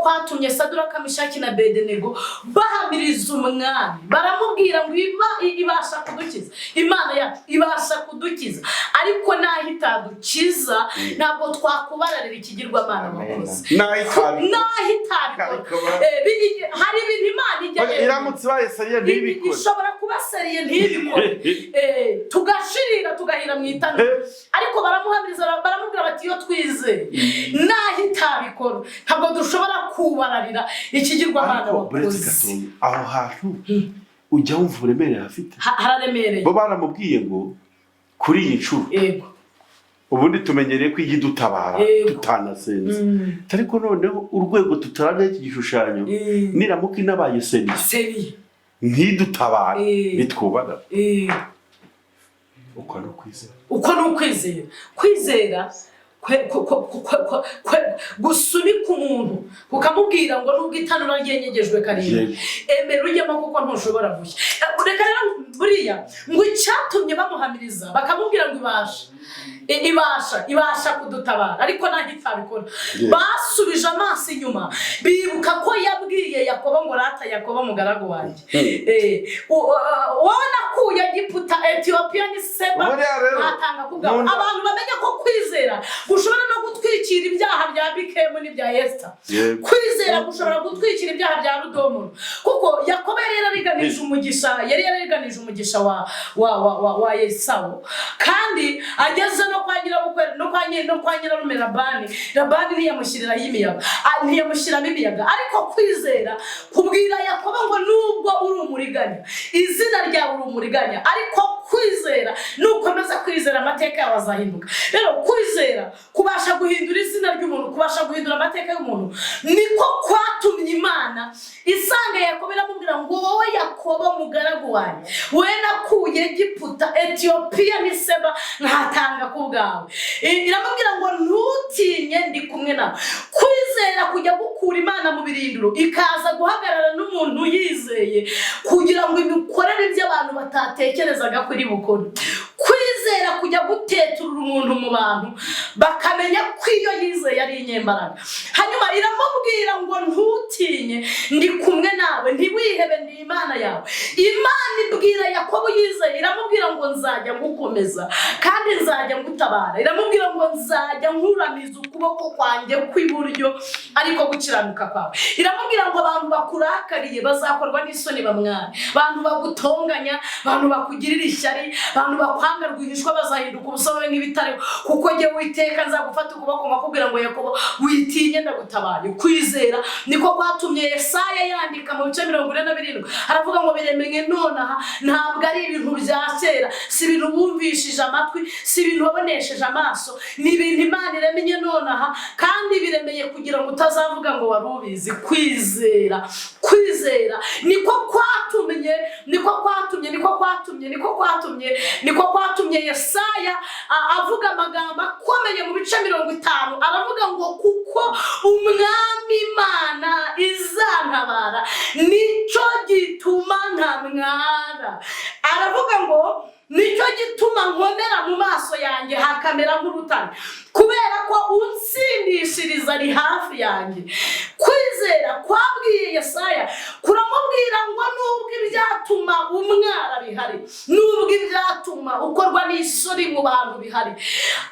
S1: kwatumye Saduraka, Meshaki na Abedenego bahamiriza umwami, baramubwira ngo ibasha kudukiza, Imana yacu ibasha kudukiza, ariko naho itadukiza ntabwo twakubararira ikigirwamana bakoze, naho itabikora. Hari ibintu Imana ijya
S2: iramutse bayeseriye ntibikore,
S1: ishobora kuba seriye ntibikore, tugashirira tugahira mu itanu. Ariko baramuhamiriza, baramubwira bati iyo twize naho itabikora ntabwo dushobora kubararira ikigirwamana wakoze.
S2: Aho hantu ujya wumva uburemere hafite,
S1: hararemereye.
S2: bo baramubwiye ngo kuri iyi nshuro ubundi tumenyereye ko igidutabara tutanasenze, ariko noneho urwego tutaranaho iki gishushanyo niramuka inabaye seriye ntidutabara nitwubana. Uko ni ukwizera. Kwizera gusunika umuntu ukamubwira ngo nubwo itanura ryengejwe karindwi emera ujyemo kuko ntushobora gushya. Reka rero buriya ngo icyatumye bamuhamiriza bakamubwira ngo ibasha kudutabara ariko nta itabikora. Basubije amaso inyuma bibuka ko yabwiye Yakobo ngo rata Yakobo mugaragu wanjye, wowe nakuye Egiputa, Etiyopiya n'Iseba atanga kubwa. Abantu bamenye ko kwizera gushobora no gutwikira ibyaha bya Bikemu n'ibya Esther. Kwizera gushobora gutwikira ibyaha bya Rudomo, kuko Yakobo yari yariganije umugisha wa Esawu, kandi ageze no kwa nyirabukwe no kwa nyirarume Labani ntiyamushyiriraho imiyaga. Ariko kwizera kubwira Yakobo ngo nubwo uri umuriganya, izina ryawe uri umuriganya, ariko kwizera nukomeza kwizera amateka yawe azahinduka. Rero kwizera kubasha guhindura izina ry'umuntu, kubasha guhindura amateka y'umuntu, niko kwatumye Imana isanga Yakobo iramubwira ngo wowe Yakobo mugaragu wanjye, wowe nakuye Egiputa, Etiyopiya n'Iseba nkatanga kubwawe. Iramubwira ngo ntutinye ndi kumwe nawe. Kwizera kujya gukura Imana mu birindiro ikaza guhagarara n'umuntu yizeye kugira ngo imikorere by'abantu batatekerezaga kuri bukora. Kwizera kujya
S1: kujya guteturura umuntu mu bantu bakamenya ko iyo yizeye ari inyembaraga. Hanyuma iramubwira ngo ntutinye, ndi kumwe nawe, ntiwihebe, ndi Imana yawe. Imana ibwira Yakobo yizeye, iramubwira ngo nzajya ngukomeza kandi nzajya ngutabara. Iramubwira ngo nzajya nkuramiza ukuboko kwanjye kw'iburyo ariko gukiranuka kwawe. Iramubwira ngo abantu bakurakariye bazakorwa n'isoni bamware, abantu bagutonganya, abantu bakugirira ishyari, abantu bakwanga rwihishwa bazahinduka ubusobe nk'ibitare, kuko jye Uwiteka nzagufata ukuboko nkakubwira ngo Yakobo witinye ndagutabaye. Kwizera niko kwatumye Yesaya yandika mu bice 47 aravuga ngo biremenye nonaha, ntabwo ari ibintu bya kera, si ibintu bumvishije amatwi, si ibintu wabonesheje amaso, ni ibintu Imana iremenye nonaha kandi biremeye kugira ngo utazavuga ngo wari ubizi. Kwizera niko kwatumye Yesaya avuga amagambo akomeye mu bice 50 aravuga ngo kuko umwami Imana izantabara nicyo gituma ntamwara. Aravuga ngo nicyo gituma nkomera mu maso yanjye hakamera nk'urutare, kubera ko unsindishiriza ari hafi yanjye. Kwizera kwabwiye Yesaya kuramubwira ngo nubwo ibyatuma umwara bihari, nubwo ibyatuma ukorwa n'isuri mu bantu bihari,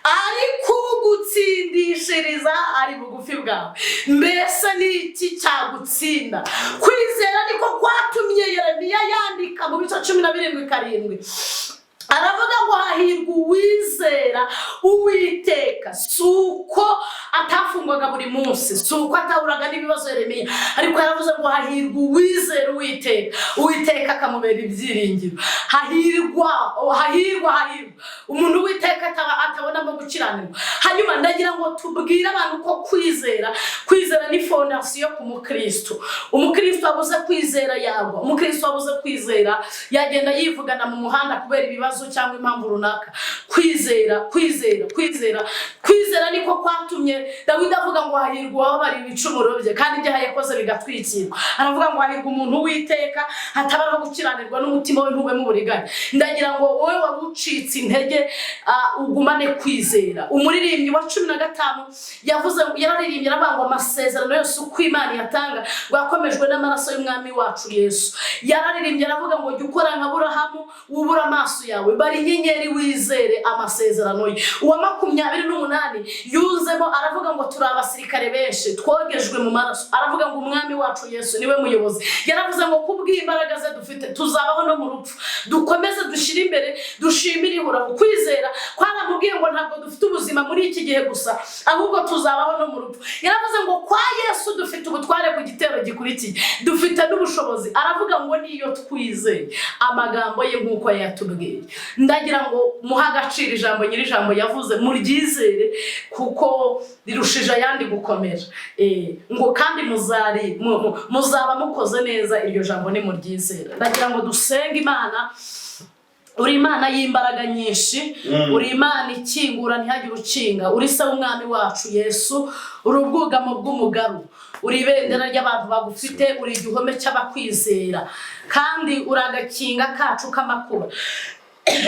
S1: ariko ugutsindishiriza ari bugufi bwawe. Mbese ni iki cyagutsinda? Kwizera niko kwatumye Yeremiya yandika mu bice 17:7 aravuga ngo hahirwa uwizera Uwiteka, suko atafungwaga buri munsi, suko atahuraga n'ibibazo Yeremiya, ariko yaravuze ngo hahirwa uwizera Uwiteka akamubera ibyiringiro. Hahirwa umuntu Uwiteka atabonamo gukiranirwa. Hanyuma ndagira ngo tubwire abantu ko kwizera ni fondasiyo ku mukristo. Umukristo abuze kwizera yagwa, umukristo abuze kwizera yagenda yivugana mu muhanda kubera ibibazo cyangwa impamvu runaka. Kwizera niko kwatumye Dawidi avuga ngo hahirwa ababari ibicumuro bye kandi ibyaha yakoze bigatwikirwa. Aravuga ngo hahirwa umuntu Uwiteka atabara gukiranirwa n'umutima we ntube mu buriganya. Ndagira ngo wowe warucitse intege ugumane kwizera. Umuririmbyi wa 15 yararirimbye aravuga ngo amasezerano yose uko Imana yatanga rwakomejwe n'amaraso y'umwami wacu Yesu. Yararirimbye aravuga ngo jya ukora nka Aburahamu wubura amaso yawe, bari inyenyeri wizere amasezerano ye. Uwa 28 yuzemo aravuga ngo turi abasirikare benshi twogejwe mu maraso. Aravuga ngo umwami wacu Yesu niwe muyobozi. Yaravuze ngo kubw'imbaraga ze dufite tuzabaho no mu rupfu, dukomeze dushira imbere, dushimire ihura. Kwizera kwaramubwiye ngo ntabwo dufite ubuzima muri iki gihe gusa, ahubwo tuzabaho no mu rupfu. Yaravuze ngo kwa Yesu dufite ubutware ku gitero gikurikiye, dufite n'ubushobozi. Aravuga ngo niyo twizeye amagambo ye nk'uko yatubwiye. Ndagira ngo muha agaciro ijambo nyiri ijambo yavuze, muryizere kuko rirushije ayandi gukomera. Ngo kandi muzaba mukoze neza, iryo jambo ni muryizere. Ndagira ngo dusenge Imana. Uri Imana y'imbaraga nyinshi, uri Imana ikingura ntihagire ukinga, uri se w'umwami wacu Yesu, uri ubwugamo bw'umugaru, uri ibendera ry'abantu bagufite, uri igihome cy'abakwizera kandi uri agakinga kacu k'amakuba.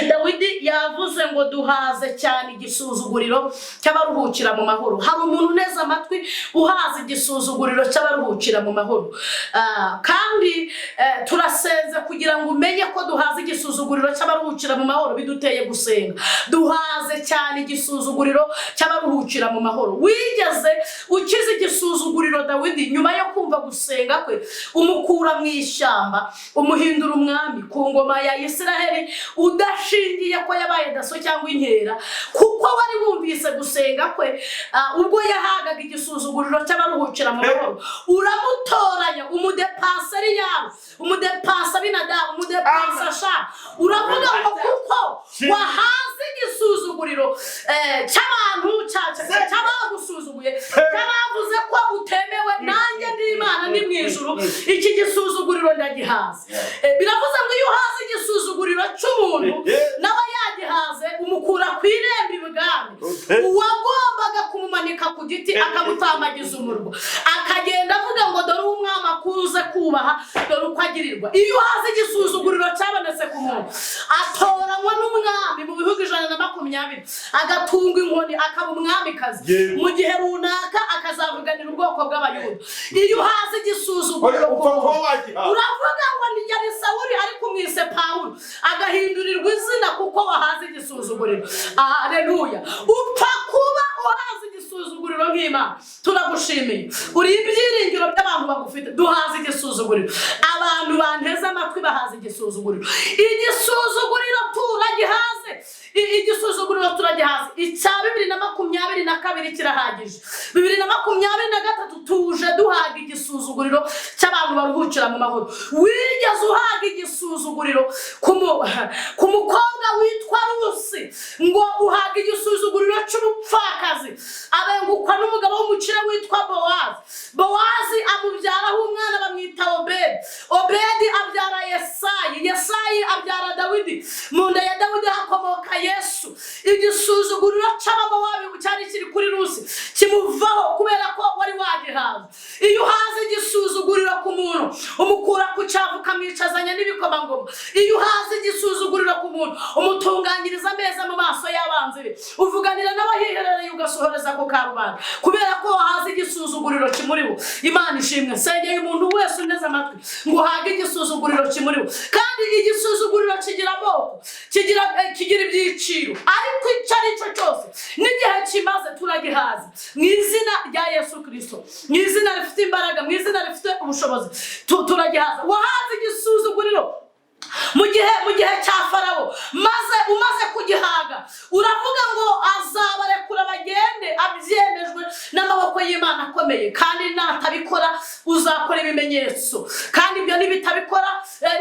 S1: Dawidi yavuze ngo duhaze cyane igisuzuguriro cy'abaruhukira mu mahoro. Hari umuntu neza amatwi uhaze igisuzuguriro cy'abaruhukira mu mahoro. Kandi turasenze kugira ngo umenye ko duhaze igisuzuguriro cy'abaruhukira mu mahoro biduteye gusenga. Duhaze cyane igisuzuguriro cy'abaruhukira mu mahoro. Wigeze ukize igisuzuguriro Dawidi nyuma yo kumva gusenga kwe, umukura mu ishyamba, umuhindura umwami ku ngoma ya Isiraheli, udashingiye ko yabaye daso cyangwa inkera, kuko wari wumvise gusenga kwe ubwo yahagaga igisuzuguriro cy'abaruhukira mu mahoro. Uramutoranya umudepaseri yabo, umudepasa binadamu, umudepasa sha. Uravuga ngo kuko wahaze igisuzuguriro cy'abantu cy'abagusuzuguye, cy'abavuze ko utemewe, nanjye ndi Imana ni mu ijuru, iki gisuzuguriro ndagihaze. Biravuze ngo iyo uhaze igisuzuguriro cy'umuntu nawe yagihaze umukura ku irembo ibwami. Uwagombaga kumumanika ku giti akamutambagiza umurwa akagenda avuga ngo dore umwami akuze kubaha dore uko agirirwa. Iyo uhaze igisuzuguriro cyabonetse ku muntu atoranywa n'umwami mu bihugu 120 agatunga inkoni akaba umwamikazi mu gihe runaka akazavuganira ubwoko bw'abayuda. Iyo uhaze igisuzuguriro uravuga ngo ni yari Sawuli ariko umwise Pawulo agahindurirwa izina kuko wahaze igisuzuguriro. Haleluya. Upfa kuba uhaze igisuzuguriro nk'Imana. Turagushimiye uri ibyiringiro by'abantu bagufite. Duhaze igisuzuguriro. Abantu banteze amatwi bahaze igisuzuguriro. Igisuzuguriro turagihaze. Igisuzuguriro turagihaze. Icya 2022 kirahagije. 2023 tuje duhaga igisuzuguriro cy'abantu baruhukira mu mahoro. Wigeze uhaga igisuzuguriro ku mukobwa witwa Rusi ngo uhaga igisuzuguriro cy'umupfakazi abengukwa n'umugabo w'umukire witwa Bowazi. Bowazi amubyaraho umwana bamwita Obedi. Obedi abyara Yesayi. Yesayi abyara Dawidi. Mu nda ya Dawidi hakomoka Yesu. Igisuzuguriro cy'abamowabi cyari kiri kuri Rusi kimuvaho kubera ko wari wagihaza. Iyo uhaze igisuzuguriro ku muntu umukura ku cyavu kamwicazanya n'ibikomangoma. Iyo uhaze igisuzuguriro ku muntu umutunganyiriza ameza mu maso y'abanzi be uvuganira n'abahiherereye ugasohoreza ku karubanda kubera ko wahaze igisuzuguriro kimuriho. Imana ishimwe. Sengeye umuntu wese uneze amatwi ngo uhage igisuzuguriro kimuriho. Kandi igisuzuguriro kigira amoko kigira ibyiciro ariko icyo ari cyo cyose n'igihe kimaze turagihaze mu izina rya Yesu Kristo, mu izina rifite imbaraga, mu izina rifite ubushobozi turagihaze. Wahaze igisuzuguriro mu gihe cya Farawo maze umaze kugihaga uravuga ngo azabarekura bagende abyemejwe n'amaboko y'Imana akomeye. Kandi natabikora uzakora ibimenyetso. Kandi ibyo nibitabikora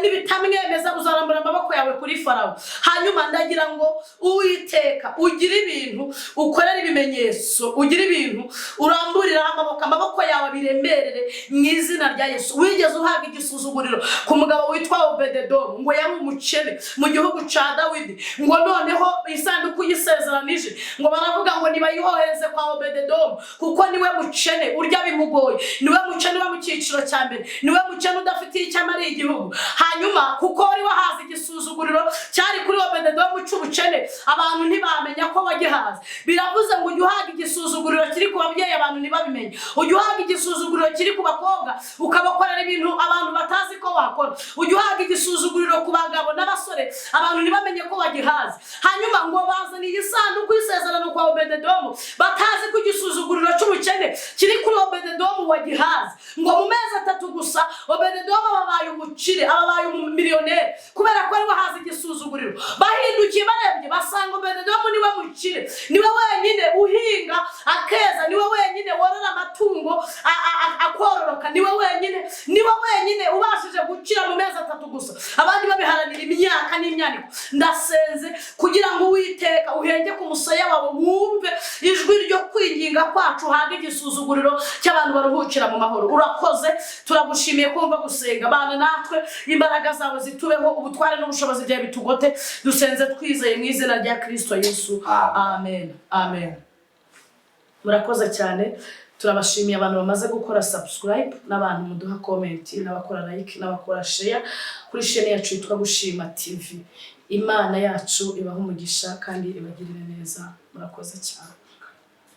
S1: nibitamwemeza uzarambura amaboko yawe kuri Farawo. Hanyuma ndagira ngo Uwiteka ugira ibintu ukorera ibimenyetso, ugira ibintu uramburira amaboko yawe biremerere mu izina rya Yesu. Wigeze uhaga igisuzuguriro ku mugabo witwa Obededomu ngo yari umukene mu gihugu cya Dawidi ngo noneho isanduku yisezeranije ngo baravuga ngo nibayihohereze kwa Obededomu kuko niwe mukene urya bimugoye, niwe mukene wa mu cyiciro cya mbere, niwe mukene udafitiye icyo amariye igihugu. Hanyuma kuko wari wahaze igisuzuguriro cyari kuri Obededomu cy'ubukene abantu ntibamenya ko wagihaze. Biravuze ngo ujye uhaga igisuzuguriro kiri ku babyeyi abantu ntibabimenye. Ujye uhaga igisuzuguriro kiri ku bakobwa ukabakorera ibintu abantu batazi ko wakora. Ujye uhaga igisuzuguriro ku bagabo n'abasore abantu ntibamenye ko wagihaze. Hanyuma ngo bazaniye isanduku y'isezerano kwa Obededomu batazi ko igisuzuguriro cy'ubukene kiri kuri Obededomu wagihaze. Ngo mu mezi 3 gusa Obededomu ababaye umukire, ababaye umumiliyoneri kubera ko ari wahaze igisuzuguriro. Bahindukiye barebye basanga Obededomu niwe mukire, niwe wenyine uhinga akeza, niwe wenyine worora amatungo akororoka, niwe wenyine ubashije gukira mu mezi 3 gusa. Abandi babiharanira imyaka n'imyaniko. Ndasenze kugira ngo Uwiteka uhenge ku musaya wawe wumve ijwi ryo kwinginga kwacu hage igisuzuguriro cy'abantu baruhukira mu mahoro. Urakoze. Turagushimiye kumva gusenga abana natwe imbaraga zawe zitubeho ubutware n'ubushobozi byawe bitugote. Dusenze twizeye mu izina rya Kristo Yesu. Amen. Amen. Murakoze cyane. Turabashimiye abantu bamaze gukora subscribe n'abantu muduha comment n'abakora like n'abakora share kuri chaîne yacu yitwa Gushima TV. Imana yacu ibaho umugisha kandi ibagirire neza. Murakoze cyane.